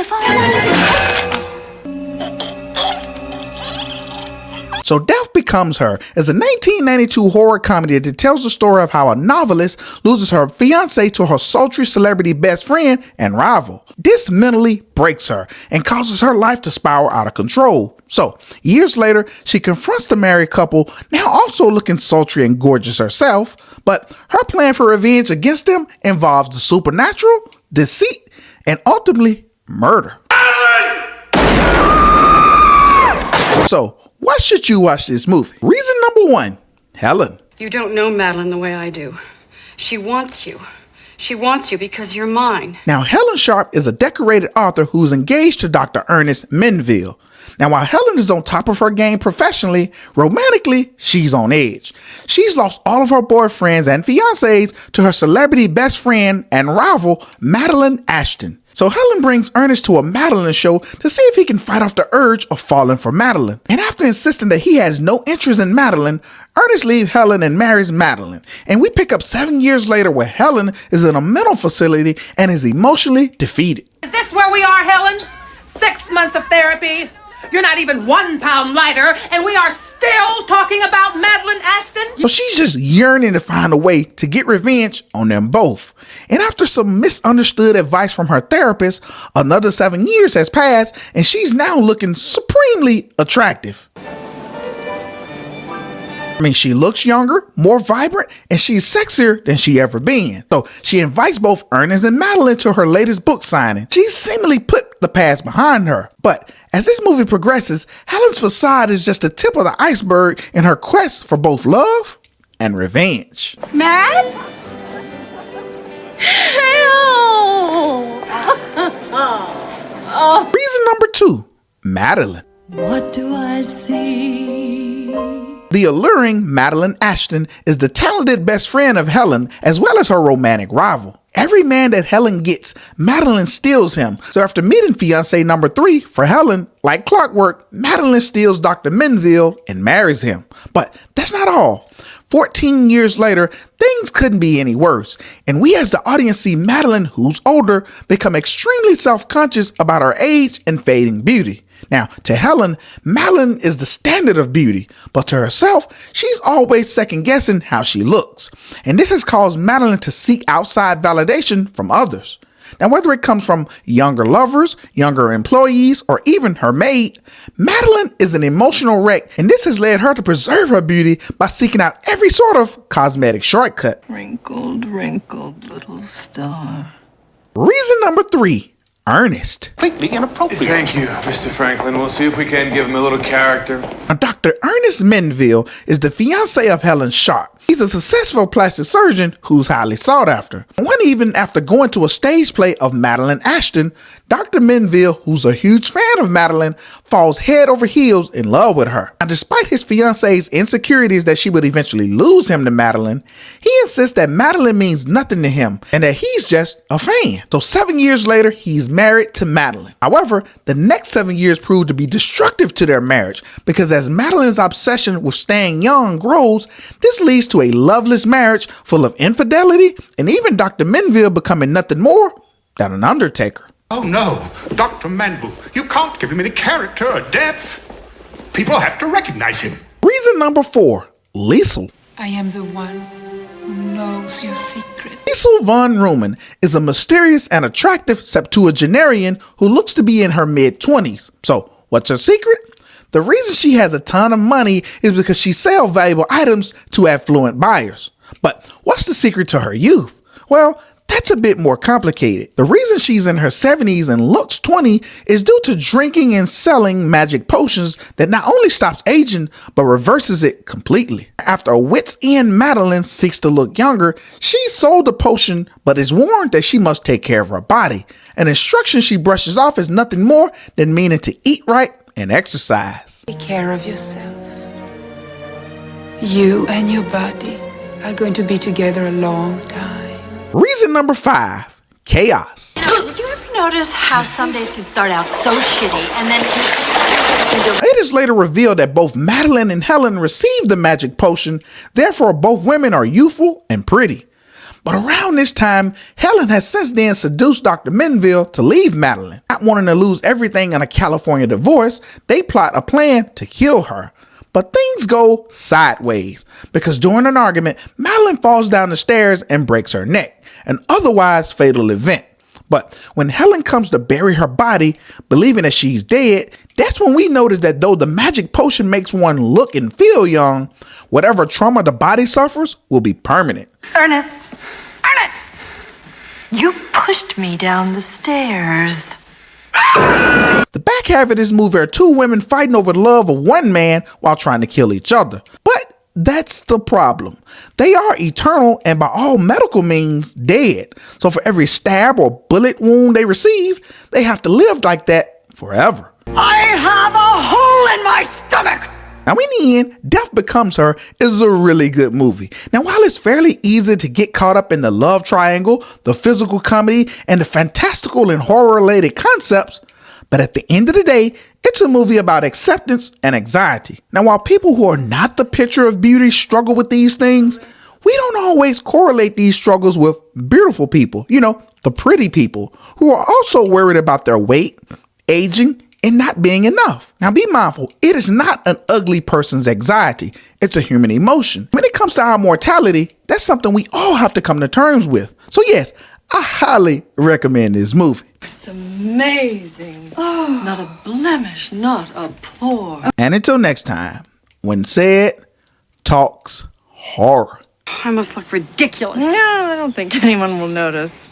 if I So Death Becomes Her is a 1992 horror comedy that tells the story of how a novelist loses her fiancé to her sultry celebrity best friend and rival. This mentally breaks her and causes her life to spiral out of control. So, years later, she confronts the married couple, now also looking sultry and gorgeous herself, but her plan for revenge against them involves the supernatural, deceit, and ultimately murder. So, why should you watch this movie? Reason number 1, Helen. You don't know Madeline the way I do. She wants you. She wants you because you're mine. Now, Helen Sharp is a decorated author who's engaged to Dr. Ernest Menville. Now, while Helen is on top of her game professionally, romantically, she's on edge. She's lost all of her boyfriends and fiancés to her celebrity best friend and rival, Madeline Ashton. So Helen brings Ernest to a Madeline show to see if he can fight off the urge of falling for Madeline. And after insisting that he has no interest in Madeline, Ernest leaves Helen and marries Madeline. And we pick up 7 years later where Helen is in a mental facility and is emotionally defeated. Is this where we are, Helen? 6 months of therapy. You're not even 1 pound lighter, and we are still talking about Madeline Ashton? So she's just yearning to find a way to get revenge on them both. And after some misunderstood advice from her therapist, another 7 years has passed, and she's now looking supremely attractive. I mean, she looks younger, more vibrant, and she's sexier than she ever been. So she invites both Ernest and Madeline to her latest book signing. She's seemingly put the past behind her. But as this movie progresses, Helen's facade is just the tip of the iceberg in her quest for both love and revenge. Mad? Reason number 2, Madeline. What do I see? The alluring Madeline Ashton is the talented best friend of Helen as well as her romantic rival. Every man that Helen gets, Madeline steals him. So after meeting fiancé number 3 for Helen, like clockwork, Madeline steals Dr. Menville and marries him. But that's not all. 14 years later, things couldn't be any worse. And we as the audience see Madeline, who's older, become extremely self-conscious about her age and fading beauty. Now, to Helen, Madeline is the standard of beauty, but to herself, she's always second-guessing how she looks. And this has caused Madeline to seek outside validation from others. Now, whether it comes from younger lovers, younger employees, or even her maid, Madeline is an emotional wreck, and this has led her to preserve her beauty by seeking out every sort of cosmetic shortcut. Wrinkled, wrinkled little star. Reason number 3, Ernest. Completely inappropriate. Thank you, Mr. Franklin. We'll see if we can give him a little character. Now, Dr. Ernest Menville is the fiancé of Helen Sharp. He's a successful plastic surgeon who's highly sought after. One evening after going to a stage play of Madeline Ashton, Dr. Menville, who's a huge fan of Madeline, falls head over heels in love with her. Now, despite his fiancé's insecurities that she would eventually lose him to Madeline, he insists that Madeline means nothing to him and that he's just a fan. So 7 years later, he's married to Madeline. However, the next 7 years proved to be destructive to their marriage because as Madeline's obsession with staying young grows, this leads to a loveless marriage full of infidelity and even Dr. Menville becoming nothing more than an undertaker. Oh no, Dr. Manville, you can't give him any character or depth. People have to recognize him. Reason number 4, Lisle. I am the one who knows your secret. Lisle von Ruhmen is a mysterious and attractive septuagenarian who looks to be in her mid-20s. So, what's her secret? The reason she has a ton of money is because she sells valuable items to affluent buyers. But what's the secret to her youth? Well, that's a bit more complicated. The reason she's in her 70s and looks 20 is due to drinking and selling magic potions that not only stops aging, but reverses it completely. After a wit's end Madeline seeks to look younger, she's sold the potion, but is warned that she must take care of her body. An instruction she brushes off is nothing more than meaning to eat right and exercise. Take care of yourself. You and your body are going to be together a long time. Reason number 5, chaos. Did you ever notice how some days can start out so shitty and then... It is later revealed that both Madeline and Helen received the magic potion, therefore both women are youthful and pretty. But around this time, Helen has since then seduced Dr. Menville to leave Madeline. Not wanting to lose everything in a California divorce, they plot a plan to kill her. But things go sideways because during an argument, Madeline falls down the stairs and breaks her neck, an otherwise fatal event. But when Helen comes to bury her body, believing that she's dead, that's when we notice that though the magic potion makes one look and feel young, whatever trauma the body suffers will be permanent. Ernest! Ernest! You pushed me down the stairs. The back half of this movie are two women fighting over the love of one man while trying to kill each other. But that's the problem. They are eternal and by all medical means dead. So for every stab or bullet wound they receive, they have to live like that forever. I have a hole in my stomach! Now in the end, Death Becomes Her is a really good movie. Now while it's fairly easy to get caught up in the love triangle, the physical comedy, and the fantastical and horror-related concepts, but at the end of the day, it's a movie about acceptance and anxiety. Now while people who are not the picture of beauty struggle with these things, we don't always correlate these struggles with beautiful people, the pretty people, who are also worried about their weight, aging, and not being enough. Now be mindful, it is not an ugly person's anxiety. It's a human emotion. When it comes to our mortality, that's something we all have to come to terms with. So yes, I highly recommend this movie. It's amazing. Oh, not a blemish, not a pore. And until next time, when CEDtalks horror. I must look ridiculous. No, I don't think anyone will notice.